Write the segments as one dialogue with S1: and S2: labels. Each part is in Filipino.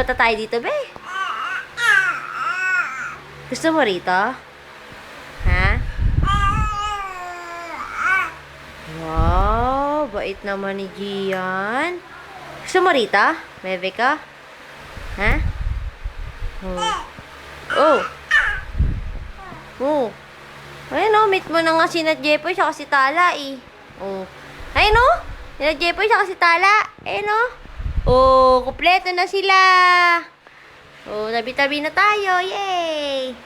S1: Lipat na tayo dito, be. Gusto mo rito? Ha? Wow, bait naman ni Gian. Gusto mo rito? Bebe ka? Ha? Oh. Oh. Oh. Ayun o, meet mo na nga si Jepoy siya si Tala eh. Oh. Ayun o, si Jepoy siya si Tala. Ayun o. Oh, kumpleto na sila. Oh, tabi-tabi na tayo. Yay!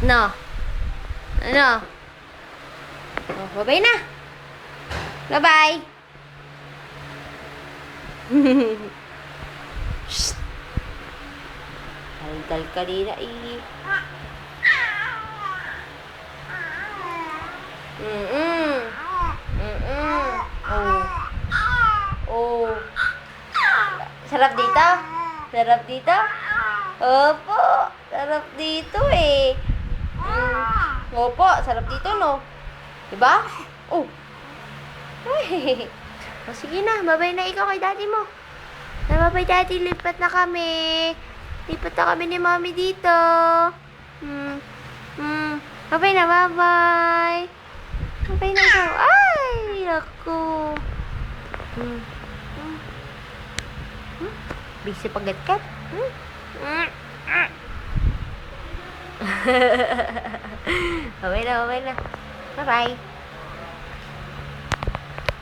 S1: No. Ano? Oh, bye-bye na. Bye-bye. Shh. Dal kanina eh. Oh. Oh. Sarap dito? Sarap dito? Opo. Sarap dito eh. Opo. Sarap dito no? Diba? Oh. Ay. O sige na. Babay na ikaw kay daddy mo. Babay daddy. Lipat na kami. Lipat na kami ni mommy dito. Babay na. Babay. Babay na ikaw. Ay. Ako. Busy pagat-gat. Babay na, babay na. Bye-bye.